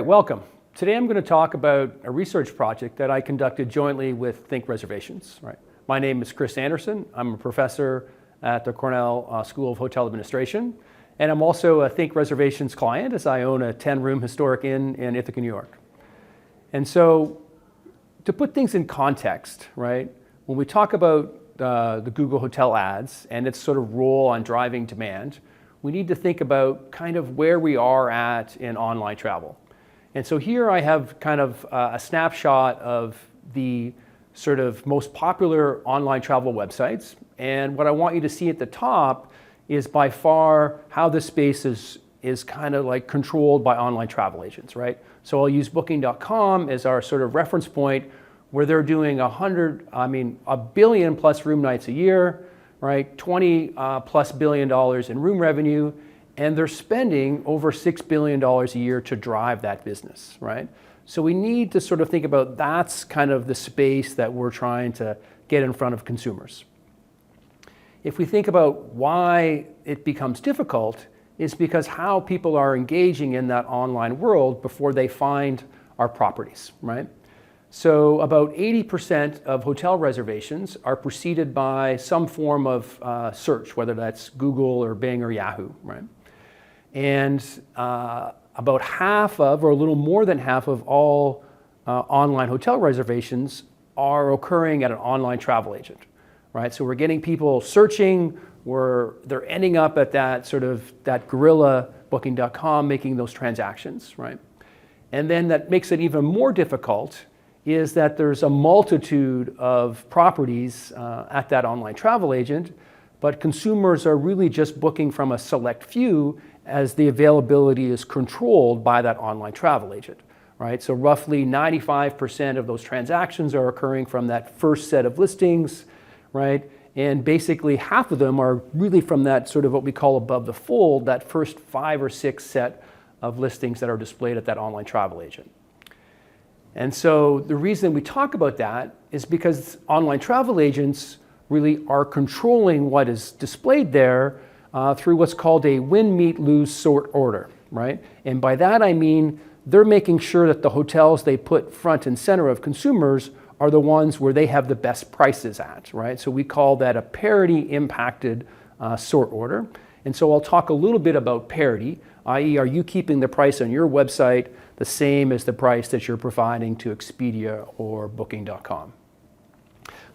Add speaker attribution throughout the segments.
Speaker 1: right, welcome. Today I'm going to talk about a research project that I conducted jointly with ThinkReservations. Right. My name is Chris Anderson. I'm a professor at the Cornell School of Hotel Administration, and I'm also a ThinkReservations client as I own a 10-room historic inn in Ithaca, New York. And so to put things in context, right, when we talk about the Google Hotel ads and its sort of role on driving demand, we need to think about kind of where we are at in online travel. And so here I have kind of a snapshot of the sort of most popular online travel websites. And what I want you to see at the top is by far how this space is kind of like controlled by online travel agents, right? So I'll use booking.com as our sort of reference point where they're doing a billion plus room nights a year, right? $20+ billion in room revenue. And they're spending over $6 billion a year to drive that business, right? So we need to sort of think about that's kind of the space that we're trying to get in front of consumers. If we think about why it becomes difficult, is because how people are engaging in that online world before they find our properties, right? So about 80% of hotel reservations are preceded by some form of search, whether that's Google or Bing or Yahoo, right? And about half of, or a little more than half of all online hotel reservations are occurring at an online travel agent, right? So we're getting people searching, they're ending up at that guerrilla booking.com making those transactions, right? And then that makes it even more difficult is that there's a multitude of properties at that online travel agent, but consumers are really just booking from a select few as the availability is controlled by that online travel agent, right? So roughly 95% of those transactions are occurring from that first set of listings, right? And basically half of them are really from that sort of what we call above the fold, that first 5 or 6 set of listings that are displayed at that online travel agent. And so the reason we talk about that is because online travel agents really are controlling what is displayed there through what's called a win, meet, lose sort order, right? And by that I mean they're making sure that the hotels they put front and center of consumers are the ones where they have the best prices at, right? So we call that a parity impacted sort order. And so I'll talk a little bit about parity, i.e. are you keeping the price on your website the same as the price that you're providing to Expedia or Booking.com?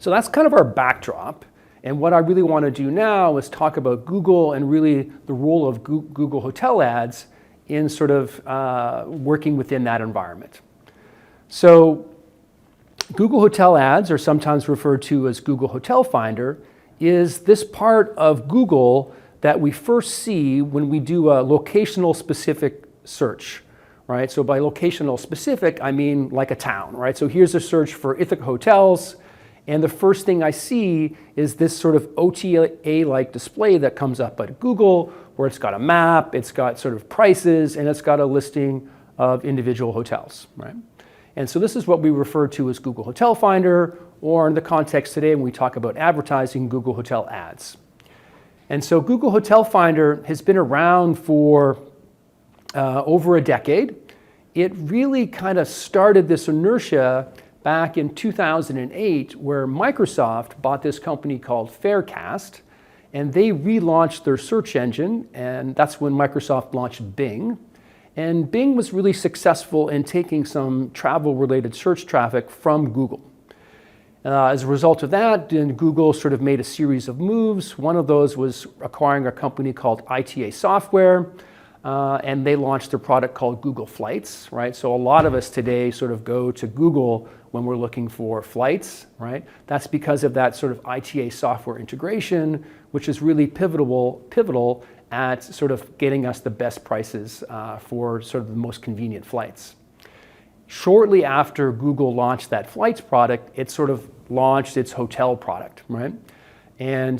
Speaker 1: So that's kind of our backdrop. And what I really want to do now is talk about Google and really the role of Google Hotel ads in sort of working within that environment. So Google Hotel ads, or sometimes referred to as Google Hotel Finder, is this part of Google that we first see when we do a locational specific search, right? So by locational specific, I mean like a town, right? So here's a search for Ithaca hotels. And the first thing I see is this sort of OTA-like display that comes up at Google, where it's got a map, it's got sort of prices, and it's got a listing of individual hotels, right? And so this is what we refer to as Google Hotel Finder, or in the context today when we talk about advertising, Google Hotel Ads. And so Google Hotel Finder has been around for over a decade. It really kind of started this inertia back in 2008, where Microsoft bought this company called Faircast, and they relaunched their search engine, and that's when Microsoft launched Bing. And Bing was really successful in taking some travel-related search traffic from Google. As a result of that, then Google sort of made a series of moves. One of those was acquiring a company called ITA Software, and they launched a product called Google Flights, right? So a lot of us today sort of go to Google when we're looking for flights, right? That's because of that sort of ITA software integration, which is really pivotal at sort of getting us the best prices for sort of the most convenient flights. Shortly after Google launched that flights product, it sort of launched its hotel product, right? And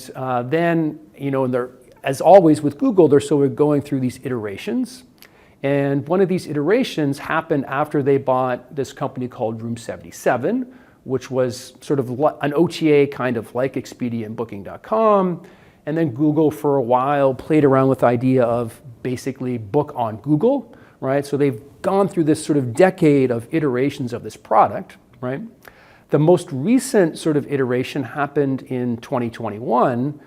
Speaker 1: then, as always with Google, they're sort of going through these iterations. And one of these iterations happened after they bought this company called Room 77, which was sort of an OTA kind of like Expedia and Booking.com. And then Google for a while played around with the idea of basically book on Google, right? So they've gone through this sort of decade of iterations of this product, right? The most recent sort of iteration happened in 2021,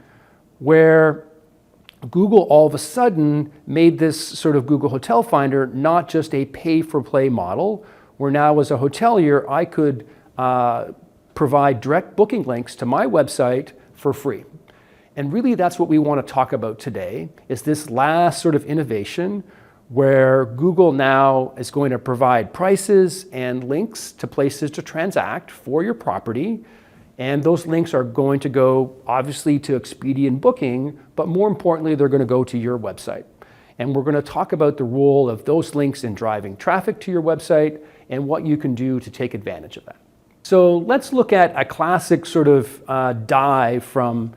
Speaker 1: where Google all of a sudden made this sort of Google Hotel Finder not just a pay-for-play model, where now as a hotelier, I could provide direct booking links to my website for free. And really that's what we want to talk about today, is this last sort of innovation where Google now is going to provide prices and links to places to transact for your property. And those links are going to go obviously to Expedia and Booking, but more importantly, they're going to go to your website. And we're going to talk about the role of those links in driving traffic to your website and what you can do to take advantage of that. So let's look at a classic sort of dive from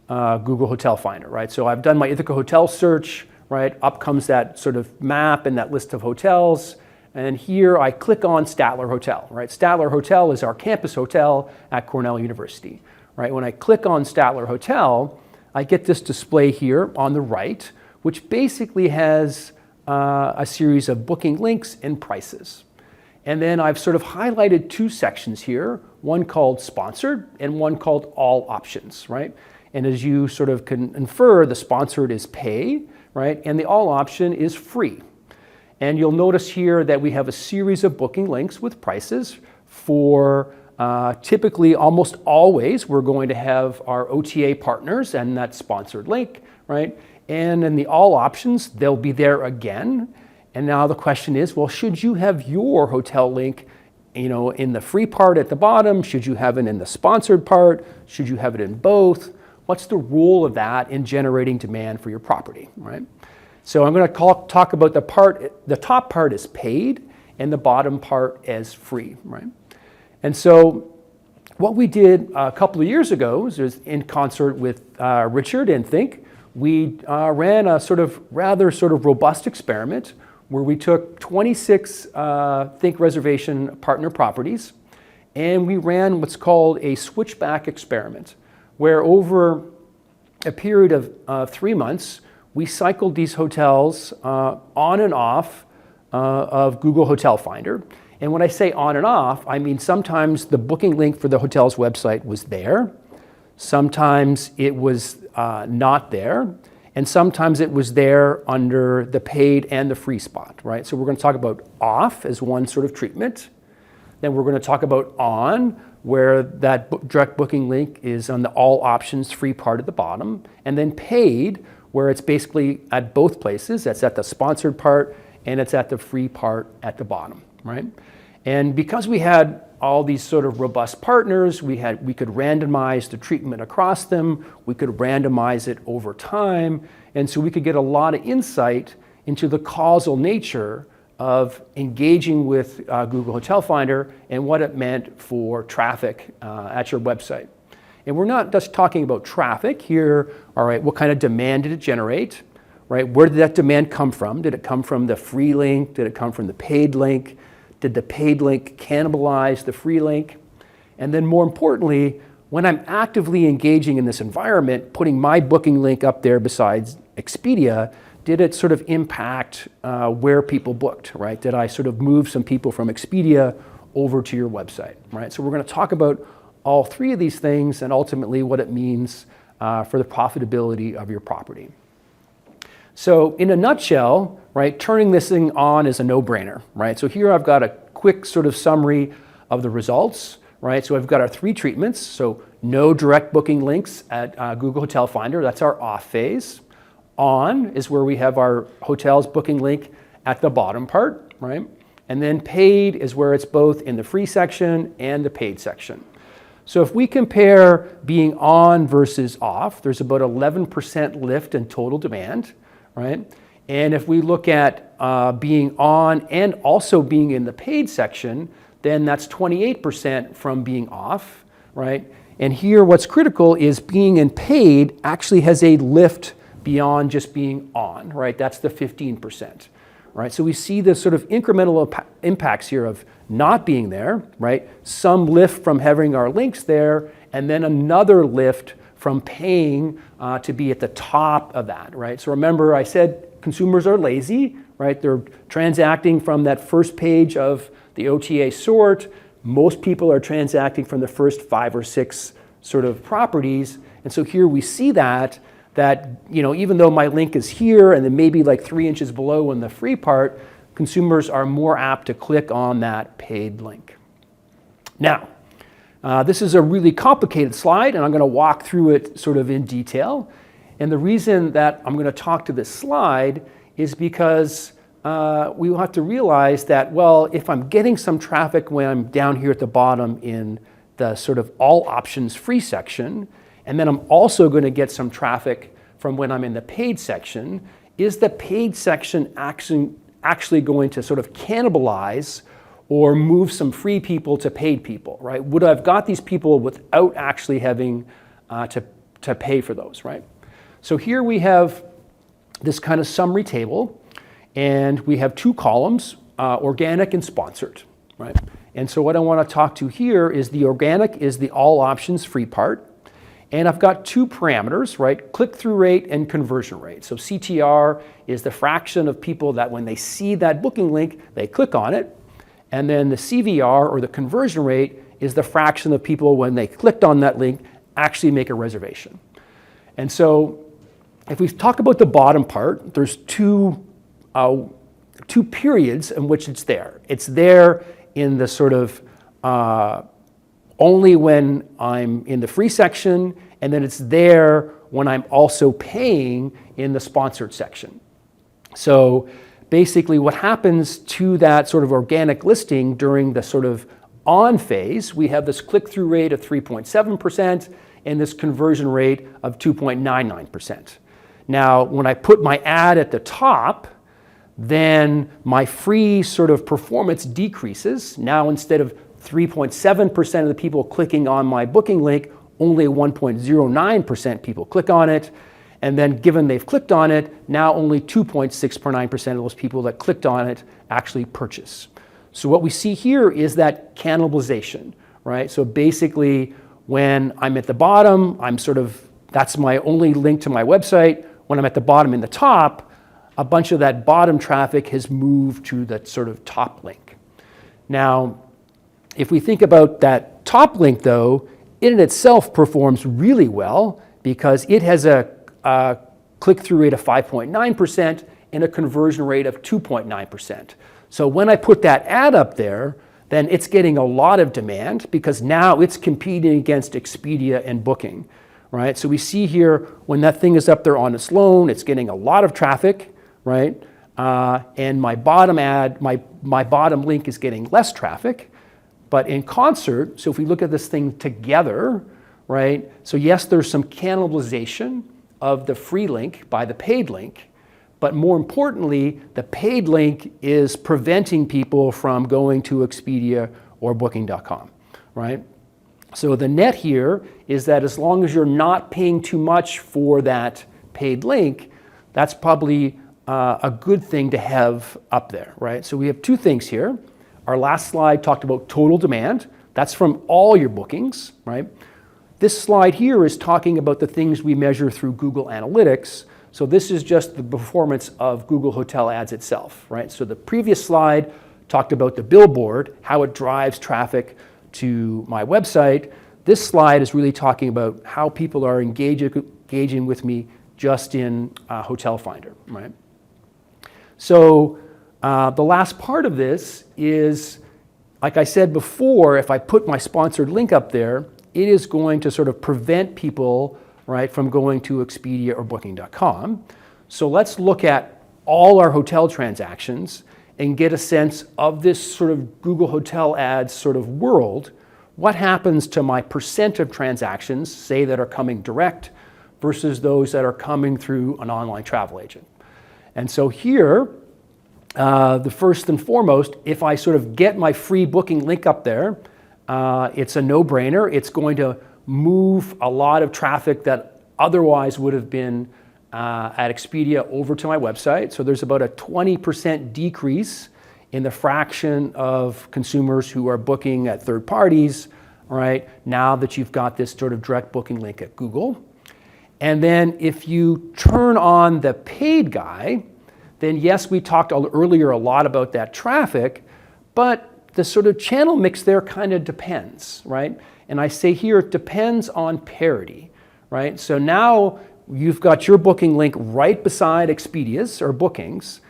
Speaker 1: Google Hotel Finder, right? So I've done my Ithaca Hotel search, right? Up comes that sort of map and that list of hotels. And here I click on Statler Hotel, right? Statler Hotel is our campus hotel at Cornell University, right? When I click on Statler Hotel, I get this display here on the right, which basically has a series of booking links and prices. And then I've sort of highlighted two sections here, one called Sponsored and one called All Options, right? And as you sort of can infer, the Sponsored is pay, right? And the All Option is free. And you'll notice here that we have a series of booking links with prices for typically almost always we're going to have our OTA partners and that sponsored link, right? And in the All Options, they'll be there again. And now the question is, well, should you have your hotel link, in the free part at the bottom? Should you have it in the sponsored part? Should you have it in both? What's the role of that in generating demand for your property, right? So I'm going to talk about the top part is paid and the bottom part is free, right? And so what we did a couple of years ago is in concert with Richard and Think, we ran a rather robust experiment where we took 26 ThinkReservation partner properties and we ran what's called a switchback experiment, where over a period of 3 months, we cycled these hotels on and off of Google Hotel Finder. And when I say on and off, I mean sometimes the booking link for the hotel's website was there, sometimes it was not there, and sometimes it was there under the paid and the free spot, right? So we're going to talk about off as one sort of treatment. Then we're going to talk about on, where that direct booking link is on the All Options free part at the bottom, and then paid, where it's basically at both places. That's at the sponsored part and it's at the free part at the bottom, right? And because we had all these sort of robust partners, we could randomize the treatment across them, we could randomize it over time, and so we could get a lot of insight into the causal nature of engaging with Google Hotel Finder and what it meant for traffic at your website. And we're not just talking about traffic here, all right, what kind of demand did it generate, right? Where did that demand come from? Did it come from the free link? Did it come from the paid link? Did the paid link cannibalize the free link? And then more importantly, when I'm actively engaging in this environment, putting my booking link up there besides Expedia, did it sort of impact where people booked, right? Did I sort of move some people from Expedia over to your website, right? So we're going to talk about all three of these things and ultimately what it means for the profitability of your property. So in a nutshell, right, turning this thing on is a no-brainer, right? So here I've got a quick sort of summary of the results, right? So I've got our three treatments. So no direct booking links at Google Hotel Finder. That's our off phase. On is where we have our hotel's booking link at the bottom part, right? And then paid is where it's both in the free section and the paid section. So if we compare being on versus off, there's about 11% lift in total demand, right? And if we look at being on and also being in the paid section, then that's 28% from being off, right? And here what's critical is being in paid actually has a lift beyond just being on, right? That's the 15%, right? So we see the sort of incremental impacts here of not being there, right? Some lift from having our links there, and then another lift from paying to be at the top of that, right? So remember, I said consumers are lazy, right? They're transacting from that first page of the OTA sort. Most people are transacting from the first 5 or 6 sort of properties. And so here we see that even though my link is here and then maybe like 3 inches below in the free part, consumers are more apt to click on that paid link. Now, this is a really complicated slide, and I'm going to walk through it sort of in detail. And the reason that I'm going to talk to this slide is because we will have to realize that, well, if I'm getting some traffic when I'm down here at the bottom in the sort of all options free section, and then I'm also going to get some traffic from when I'm in the paid section, is the paid section actually going to sort of cannibalize or move some free people to paid people, right? Would I have got these people without actually having to pay for those, right? So here we have this kind of summary table, and we have 2 columns, organic and sponsored, right? And so what I want to talk to here is the organic is the all options free part. And I've got 2 parameters, right? Click-through rate and conversion rate. So CTR is the fraction of people that when they see that booking link, they click on it. And then the CVR, or the conversion rate, is the fraction of people when they clicked on that link actually make a reservation. And so if we talk about the bottom part, there's two periods in which it's there. It's there in the sort of only when I'm in the free section, and then it's there when I'm also paying in the sponsored section. So basically what happens to that sort of organic listing during the sort of on phase, we have this click-through rate of 3.7% and this conversion rate of 2.99%. Now, when I put my ad at the top, then my free sort of performance decreases. Now, instead of 3.7% of the people clicking on my booking link, only 1.09% people click on it. And then given they've clicked on it, now only 2.69% of those people that clicked on it actually purchase. So what we see here is that cannibalization, right? So basically, when I'm at the bottom, that's my only link to my website. When I'm at the bottom and the top, a bunch of that bottom traffic has moved to that sort of top link. Now, if we think about that top link though, it in itself performs really well because it has a click-through rate of 5.9% and a conversion rate of 2.9%. So when I put that ad up there, then it's getting a lot of demand because now it's competing against Expedia and Booking, right? So we see here when that thing is up there on its own, it's getting a lot of traffic, right? And my bottom ad, my bottom link is getting less traffic, but in concert, so if we look at this thing together, right? So yes, there's some cannibalization of the free link by the paid link, but more importantly, the paid link is preventing people from going to Expedia or Booking.com, right? So the net here is that as long as you're not paying too much for that paid link, that's probably a good thing to have up there, right? So we have 2 things here. Our last slide talked about total demand. That's from all your bookings, right? This slide here is talking about the things we measure through Google Analytics. So this is just the performance of Google Hotel Ads itself, right? So the previous slide talked about the billboard, how it drives traffic to my website. This slide is really talking about how people are engaging with me just in Hotel Finder, right? So the last part of this is, like I said before, if I put my sponsored link up there, it is going to sort of prevent people, right, from going to Expedia or Booking.com. So let's look at all our hotel transactions and get a sense of this sort of Google Hotel Ads sort of world. What happens to my percent of transactions, say, that are coming direct versus those that are coming through an online travel agent? And so here, the first and foremost, if I sort of get my free booking link up there, it's a no-brainer. It's going to move a lot of traffic that otherwise would have been at Expedia over to my website. So there's about a 20% decrease in the fraction of consumers who are booking at third parties, right, now that you've got this sort of direct booking link at Google. And then if you turn on the paid guy, then yes, we talked earlier a lot about that traffic, but the sort of channel mix there kind of depends, right? And I say here, it depends on parity, right? So now you've got your booking link right beside Expedia's or bookings.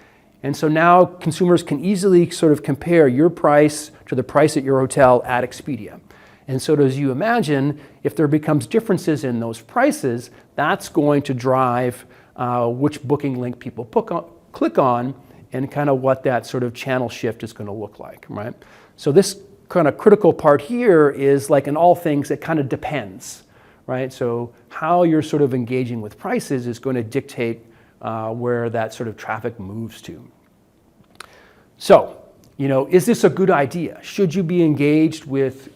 Speaker 1: And so now consumers can easily sort of compare your price to the price at your hotel at Expedia. And so as you imagine, if there becomes differences in those prices, that's going to drive which booking link people click on and kind of what that sort of channel shift is going to look like, right? So this kind of critical part here is, like in all things, it kind of depends, right? So how you're sort of engaging with prices is going to dictate where that sort of traffic moves to. So, is this a good idea? Should you be engaged with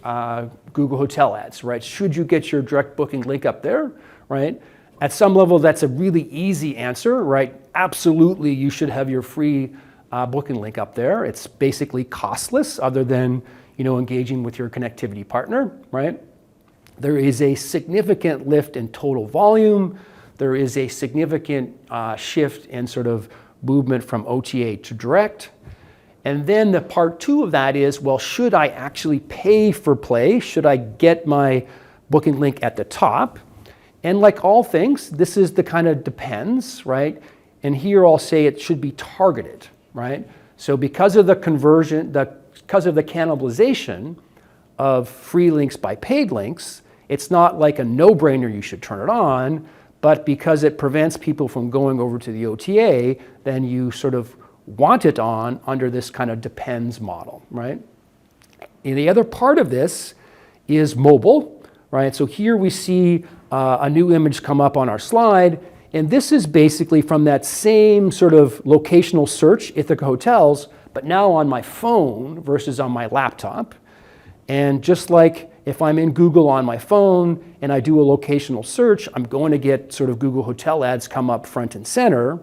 Speaker 1: Google Hotel Ads, right? Should you get your direct booking link up there, right? At some level, that's a really easy answer, right? Absolutely, you should have your free booking link up there. It's basically costless other than, engaging with your connectivity partner, right? There is a significant lift in total volume. There is a significant shift in sort of movement from OTA to direct. And then the part two of that is, well, should I actually pay for play? Should I get my booking link at the top? And like all things, this is the kind of depends, right? And here I'll say it should be targeted, right? So because of the conversion, because of the cannibalization of free links by paid links, it's not like a no-brainer you should turn it on, but because it prevents people from going over to the OTA, then you sort of want it on under this kind of depends model, right? And the other part of this is mobile, right? So here we see a new image come up on our slide, and this is basically from that same sort of locational search, Ithaca Hotels, but now on my phone versus on my laptop. And just like if I'm in Google on my phone and I do a locational search, I'm going to get sort of Google Hotel Ads come up front and center.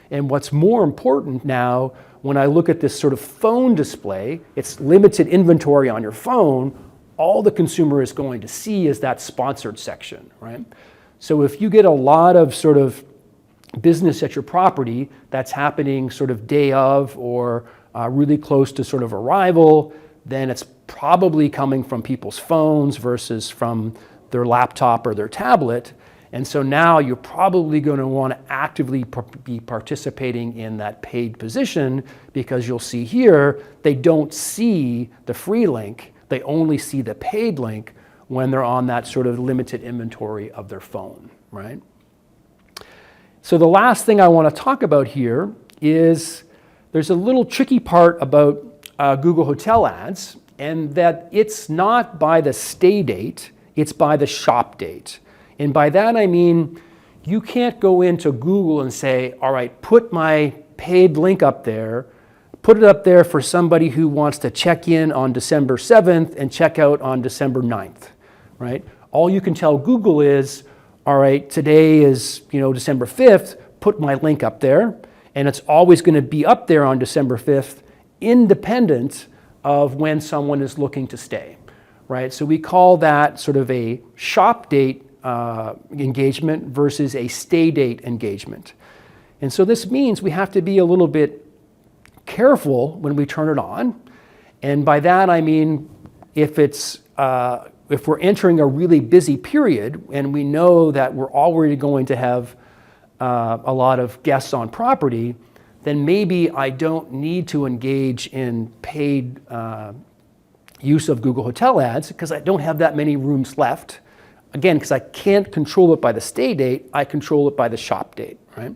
Speaker 1: And what's more important now, when I look at this sort of phone display, it's limited inventory on your phone, all the consumer is going to see is that sponsored section, right? So if you get a lot of sort of business at your property that's happening sort of day of or really close to sort of arrival, then it's probably coming from people's phones versus from their laptop or their tablet. And so now you're probably going to want to actively be participating in that paid position, because you'll see here, they don't see the free link, they only see the paid link when they're on that sort of limited inventory of their phone, right? So the last thing I want to talk about here is there's a little tricky part about Google Hotel Ads, and that it's not by the stay date, it's by the shop date. And by that I mean, you can't go into Google and say, all right, put my paid link up there, put it up there for somebody who wants to check in on December 7th and check out on December 9th, right? All you can tell Google is, all right, today is December 5th, put my link up there, and it's always going to be up there on December 5th, independent of when someone is looking to stay, right? So we call that sort of a shop date engagement versus a stay date engagement. And so this means we have to be a little bit careful when we turn it on. And by that I mean, if we're entering a really busy period and we know that we're already going to have a lot of guests on property, then maybe I don't need to engage in paid use of Google Hotel Ads because I don't have that many rooms left. Again, because I can't control it by the stay date, I control it by the shop date, right?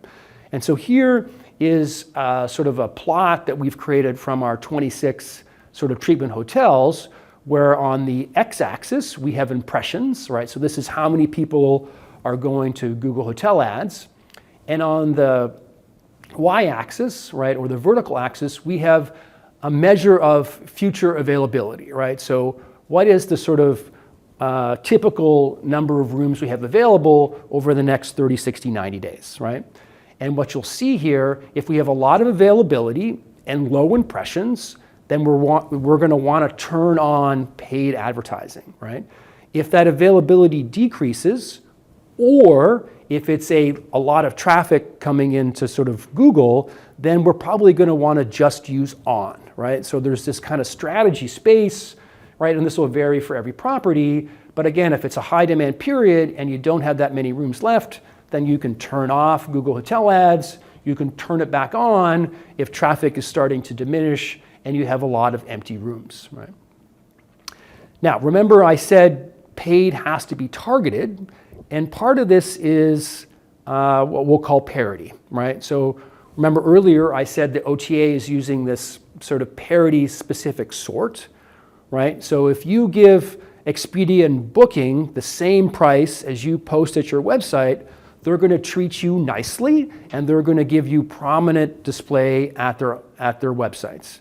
Speaker 1: And so here is sort of a plot that we've created from our 26 sort of treatment hotels, where on the x-axis we have impressions, right? So this is how many people are going to Google Hotel Ads. And on the y-axis, right, or the vertical axis, we have a measure of future availability, right? So what is the sort of typical number of rooms we have available over the next 30, 60, 90 days, right? And what you'll see here, if we have a lot of availability and low impressions, then we're going to want to turn on paid advertising, right? If that availability decreases, or if it's a lot of traffic coming into sort of Google, then we're probably going to want to just use on, right? So there's this kind of strategy space, right? And this will vary for every property. But again, if it's a high demand period and you don't have that many rooms left, then you can turn off Google Hotel Ads. You can turn it back on if traffic is starting to diminish and you have a lot of empty rooms, right? Now, remember I said paid has to be targeted, and part of this is what we'll call parity, right? So remember earlier I said the OTA is using this sort of parity specific sort, right? So if you give Expedia and Booking the same price as you post at your website, they're going to treat you nicely and they're going to give you prominent display at their websites.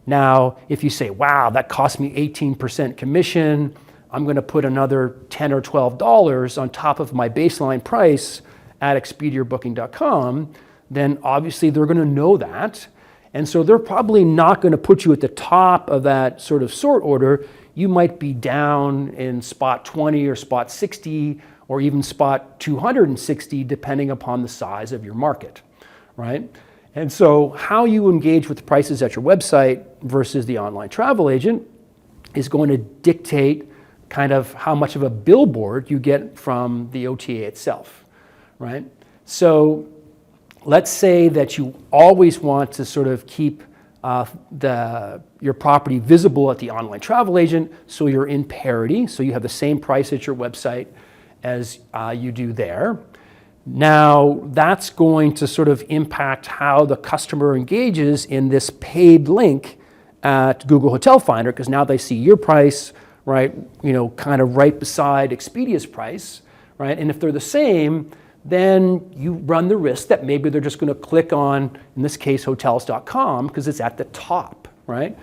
Speaker 1: Now, if you say, wow, that cost me 18% commission, I'm going to put another $10 or $12 on top of my baseline price at ExpediaOrBooking.com, then obviously they're going to know that. And so they're probably not going to put you at the top of that sort of sort order. You might be down in spot 20 or spot 60 or even spot 260, depending upon the size of your market, right? And so how you engage with prices at your website versus the online travel agent is going to dictate kind of how much of a billboard you get from the OTA itself, right? So let's say that you always want to sort of keep your property visible at the online travel agent, so you're in parity, so you have the same price at your website as you do there. Now, that's going to sort of impact how the customer engages in this paid link at Google Hotel Finder, because now they see your price, right, kind of right beside Expedia's price, right? And if they're the same, then you run the risk that maybe they're just going to click on, in this case, hotels.com, because it's at the top, right?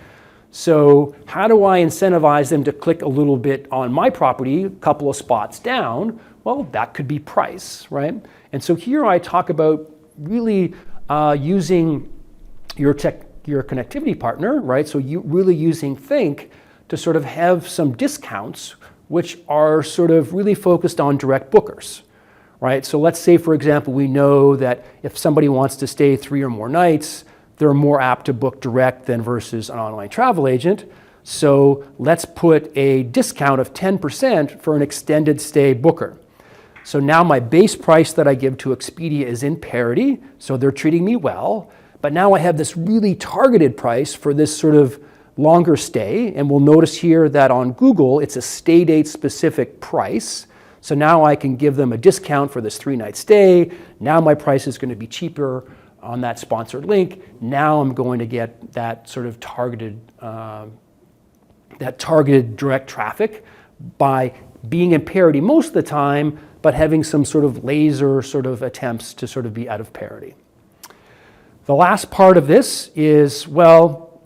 Speaker 1: So how do I incentivize them to click a little bit on my property, a couple of spots down? Well, that could be price, right? And so here I talk about really using your connectivity partner, right? So you really using Think to sort of have some discounts, which are sort of really focused on direct bookers, right? So let's say, for example, we know that if somebody wants to stay 3 or more nights, they're more apt to book direct than versus an online travel agent. So let's put a discount of 10% for an extended stay booker. So now my base price that I give to Expedia is in parity, so they're treating me well. But now I have this really targeted price for this sort of longer stay. And we'll notice here that on Google, it's a stay date specific price. So now I can give them a discount for this 3-night stay. Now my price is going to be cheaper on that sponsored link. Now I'm going to get that sort of targeted direct traffic by being in parity most of the time, but having some sort of laser sort of attempts to sort of be out of parity. The last part of this is, well,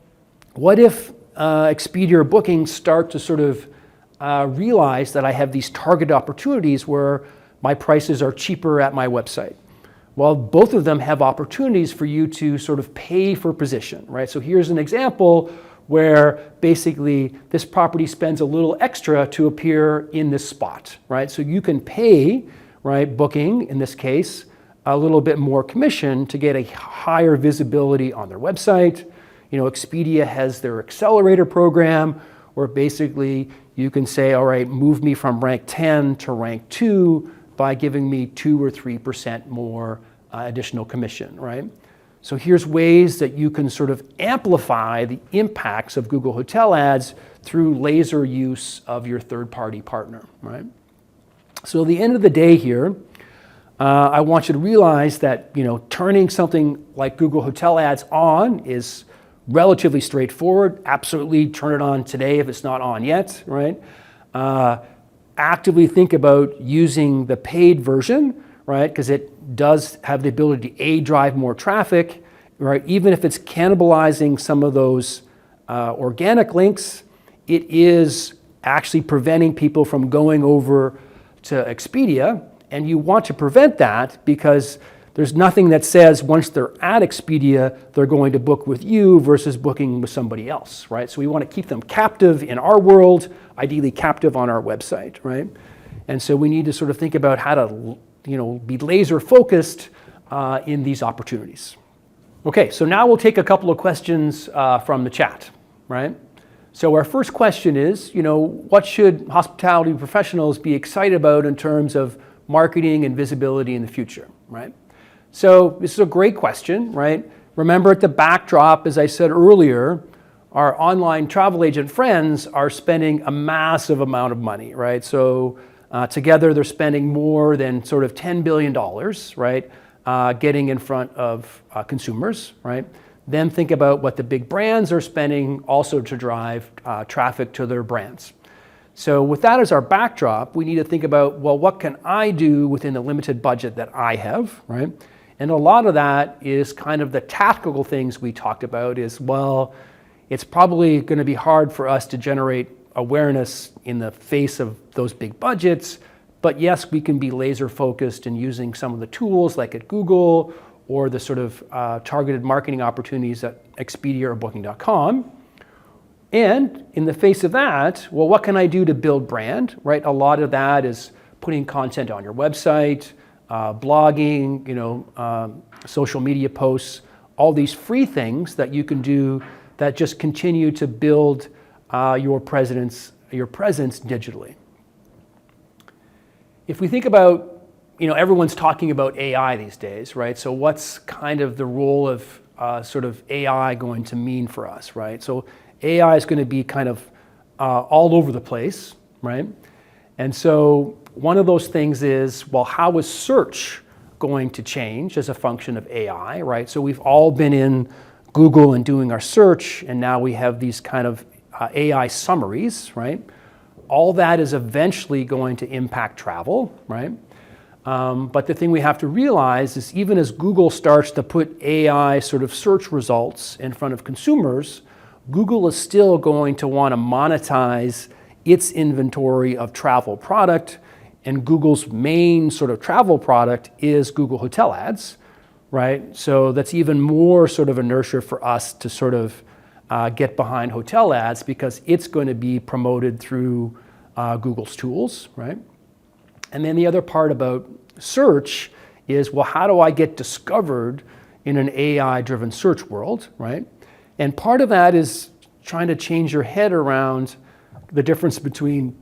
Speaker 1: what if Expedia or Booking start to sort of realize that I have these target opportunities where my prices are cheaper at my website? Well, both of them have opportunities for you to sort of pay for position, right? So here's an example where basically this property spends a little extra to appear in this spot, right? So you can pay, right, Booking, in this case, a little bit more commission to get a higher visibility on their website. Expedia has their accelerator program where basically you can say, all right, move me from rank 10 to rank 2 by giving me 2 or 3% more additional commission, right? So here's ways that you can sort of amplify the impacts of Google Hotel Ads through laser use of your third-party partner, right? So at the end of the day here, I want you to realize that turning something like Google Hotel Ads on is relatively straightforward. Absolutely turn it on today if it's not on yet, right? Actively think about using the paid version, right? Because it does have the ability to drive more traffic, right? Even if it's cannibalizing some of those organic links, it is actually preventing people from going over to Expedia. And you want to prevent that because there's nothing that says once they're at Expedia, they're going to book with you versus booking with somebody else, right? So we want to keep them captive in our world, ideally captive on our website, right? And so we need to sort of think about how to be laser focused in these opportunities. Okay, so now we'll take a couple of questions from the chat, right? So our first question is, what should hospitality professionals be excited about in terms of marketing and visibility in the future, right? So this is a great question, right? Remember, at the backdrop, as I said earlier, our online travel agent friends are spending a massive amount of money, right? So together they're spending more than sort of $10 billion, right? Getting in front of consumers, right? Then think about what the big brands are spending also to drive traffic to their brands. So with that as our backdrop, we need to think about, well, what can I do within the limited budget that I have, right? And a lot of that is kind of the tactical things we talked about is, well, it's probably going to be hard for us to generate awareness in the face of those big budgets, but yes, we can be laser focused in using some of the tools like at Google or the sort of targeted marketing opportunities at Expedia or Booking.com. And in the face of that, well, what can I do to build brand, right? A lot of that is putting content on your website, blogging, social media posts, all these free things that you can do that just continue to build your presence digitally. If we think about, everyone's talking about AI these days, right? So what's kind of the role of sort of AI going to mean for us, right? So AI is going to be kind of all over the place, right? And so one of those things is, well, how is search going to change as a function of AI, right? So we've all been in Google and doing our search, and now we have these kind of AI summaries, right? All that is eventually going to impact travel, right? But the thing we have to realize is even as Google starts to put AI sort of search results in front of consumers, Google is still going to want to monetize its inventory of travel product, and Google's main sort of travel product is Google Hotel Ads, right? So that's even more sort of inertia for us to sort of get behind hotel ads because it's going to be promoted through Google's tools, right? And then the other part about search is, well, how do I get discovered in an AI-driven search world, right? And part of that is trying to change your head around the difference between,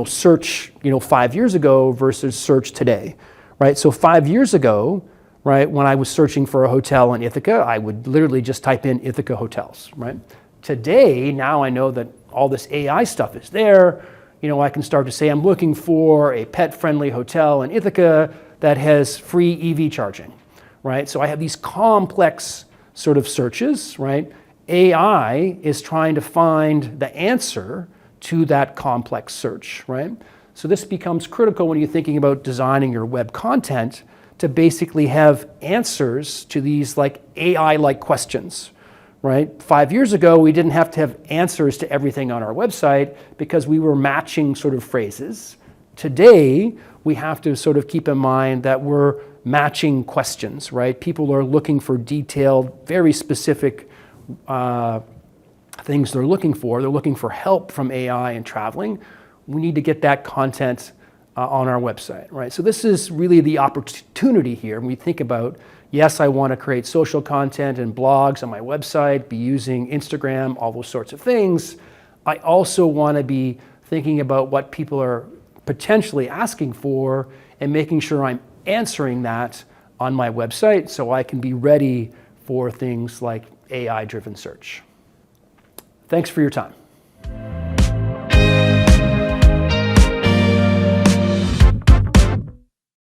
Speaker 1: search, 5 years ago versus search today, right? So 5 years ago, right, when I was searching for a hotel in Ithaca, I would literally just type in Ithaca hotels, right? Today, now I know that all this AI stuff is there. I can start to say I'm looking for a pet-friendly hotel in Ithaca that has free EV charging, right? So I have these complex sort of searches, right? AI is trying to find the answer to that complex search, right? So this becomes critical when you're thinking about designing your web content to basically have answers to these like AI-like questions, right? 5 years ago, we didn't have to have answers to everything on our website because we were matching sort of phrases. Today, we have to sort of keep in mind that we're matching questions, right? People are looking for detailed, very specific things they're looking for. They're looking for help from AI in traveling. We need to get that content on our website, right? So this is really the opportunity here. When we think about, yes, I want to create social content and blogs on my website, be using Instagram, all those sorts of things. I also want to be thinking about what people are potentially asking for and making sure I'm answering that on my website so I can be ready for things like AI-driven search. Thanks for your time.